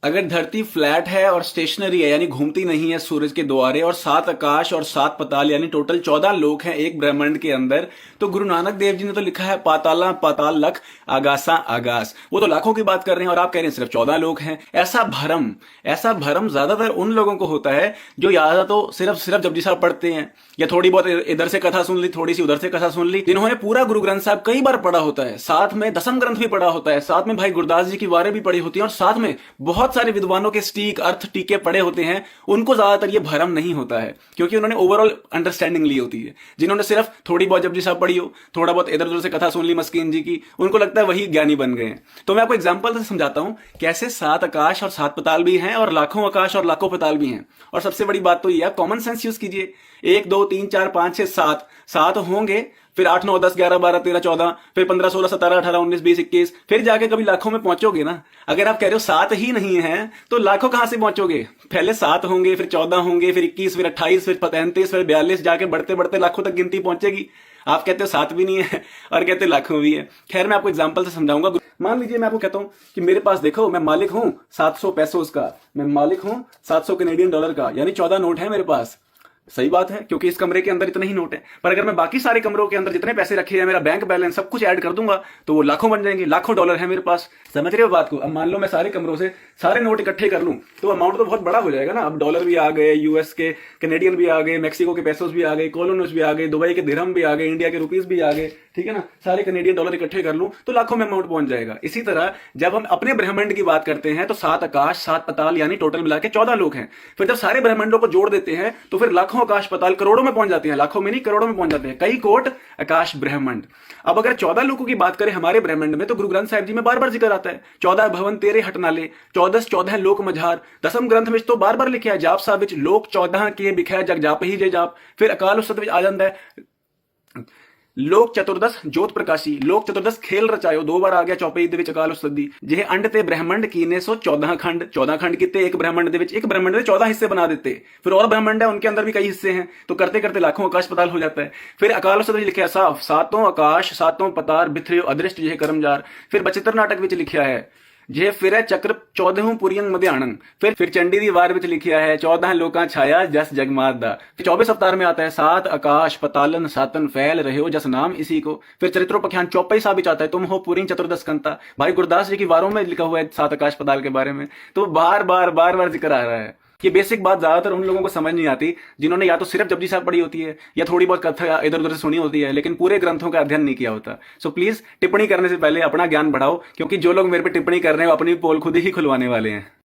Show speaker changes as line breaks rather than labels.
अगर धरती फ्लैट है और स्टेशनरी है यानी घूमती नहीं है सूरज के द्वारे, और 7 आकाश और 7 पताल यानी टोटल 14 लोक हैं एक ब्रह्मांड के अंदर, तो गुरु नानक देव जी ने तो लिखा है पाताला पाताल लख आगासा आगास। वो तो लाखों की बात कर रहे हैं और आप कह रहे हैं सिर्फ 14 लोक हैं। ऐसा भरम ज्यादातर उन लोगों को होता है जो या तो सिर्फ जपजी साहब पढ़ते हैं, या थोड़ी बहुत इधर से कथा सुन ली, थोड़ी सी उधर से कथा सुन ली, जिन्होंने पूरा गुरु ग्रंथ साहब कई बार पढ़ा होता है, साथ में दसम ग्रंथ भी पढ़ा होता है, साथ में भाई गुरदास जी की वारें भी पढ़ी होती हैं, और साथ में बहुत सारे विद्वानों के स्टीक अर्थ टीके पड़े होते हैं। उनको ज्यादातर ये भरम नहीं होता है क्योंकि उन्होंने ओवरऑल अंडरस्टैंडिंग ली होती है। जिन्होंने सिर्फ थोड़ी बहुत जपजी साहब पढ़ी हो, थोड़ा बहुत इधर उधर से कथा सुन ली मस्कीन जी की, उनको लगता है वही ज्ञानी बन गए हैं। तो मैं आपको एग्जांपल से समझाता हूं कैसे 7 आकाश और 7 पताल भी हैं और लाखों आकाश और लाखों पताल भी हैं। और सबसे बड़ी बात तो ये है, कॉमन सेंस यूज कीजिए। 1 2 3 4 5 6 7 होंगे, फिर 8 9 10 11 12 13 14, फिर 15 16 17 18 19 20 21, फिर जाके कभी लाखों में पहुंचोगे ना। अगर आप कह रहे हो 7 ही नहीं है तो लाखों कहां से पहुंचोगे? पहले 7 होंगे, फिर 14 होंगे, फिर 21, फिर 28, फिर 33, फिर 42, जाके बढ़ते बढ़ते लाखों तक गिनती पहुंचेगी। आप कहते हो 7 भी नहीं है और कहते हो लाखों भी है। खैर, मैं आपको एग्जाम्पल से समझाऊंगा। मान लीजिए मैं आपको कहता हूं कि मेरे पास देखो, मैं मालिक हूं 700 पैसों का, मैं मालिक हूं 700 कैनेडियन डॉलर का, यानी 14 नोट है मेरे पास। सही बात है क्योंकि इस कमरे के अंदर इतने ही नोट है, पर अगर मैं बाकी सारे कमरों के अंदर जितने पैसे रखे हैं, मेरा बैंक बैलेंस सब कुछ ऐड कर दूंगा तो वो लाखों बन जाएंगे। लाखों डॉलर है मेरे पास। समझ रहे हो बात को? अब मान लो मैं सारे कमरों से सारे नोट इकट्ठे कर लूं तो अमाउंट तो बहुत बड़ा हो जाएगा ना। अब डॉलर भी आ गए, यूएस के कैनेडियन भी आ गए, मैक्सिको के पेसोस भी आ गए, कोलोनोस भी आ गए, दुबई के दिरहम भी आ गए, इंडिया के रुपीस भी आ गए, ठीक है ना। सारे कैनेडियन डॉलर इकट्ठे कर लूं तो लाखों में अमाउंट पहुंच जाएगा। इसी तरह जब हम अपने ब्रह्मांड की बात करते हैं तो 7 आकाश 7 पताल यानी टोटल मिला के 14 लोग हैं। फिर जब सारे ब्रह्मांडों को जोड़ देते हैं तो फिर लाखों आकाश पताल करोड़ों में पहुंच जाते हैं। लाखों में नहीं, करोड़ों में पहुंच जाते हैं। कई कोट आकाश ब्रह्मांड। अब अगर 14 लोगों की बात करें हमारे ब्रह्मांड में तो गुरु ग्रंथ साहिब जी में बार बार जिक्र आता है 14 भवन तेरे हटनाले, 14 लोक मझार। दसम ग्रंथ में तो बार बार लिखा है जाप साहब विच लोक 14 के बिखै जग जाप ही जे जाप। फिर अकाल उस्तत विच आ जाता है लोक चतुर्दश जोत प्रकाशी, लोक चतुर्दश खेल रचायो, 2 बार आ गया चौपाई दे विच अकाल उस्तत दी। जिहे अंड ते ब्रह्मंड कीने सो 14 खंड, 14 खंड किते एक ब्रह्मंड दे विच, एक ब्रह्मंड दे 14 हिस्से बना देते। फिर और ब्रह्मंड है उनके अंदर भी कई हिस्से हैं, तो करते करते लाखों आकाश पताल हो जाता है। फिर अकाल उस्तत विच लिखा है साफ 7 आकाश 7 पतार बिथरियो अदृष्ट जिहे कर्मजार। फिर बचित्र नाटक विच लिखा है जे फिर चक्र 14 पुरियंग मध्याणंग। फिर चंडी दी वार विच लिखा है 14 लोका छाया जस जगमादा। 24 अवतार में आता है 7 आकाश पतालन सातन फैल रहे हो जस नाम इसी को। फिर चरित्रोपख्यान चौपाई साहब विच आता है तुम हो पुरी चतुर्दश कंता। भाई गुरदास जी की वारों में लिखा हुआ है 7 आकाश पताल के बारे में। तो बार बार जिक्र आ रहा है। ये बेसिक बात ज्यादातर उन लोगों को समझ नहीं आती जिन्होंने या तो सिर्फ जपजी साहब पढ़ी होती है या थोड़ी बहुत कथा इधर उधर से सुनी होती है, लेकिन पूरे ग्रंथों का अध्ययन नहीं किया होता। सो प्लीज टिप्पणी करने से पहले अपना ज्ञान बढ़ाओ, क्योंकि जो लोग मेरे पे टिप्पणी कर रहे हैं वो अपनी पोल खुद ही खुलवाने वाले हैं।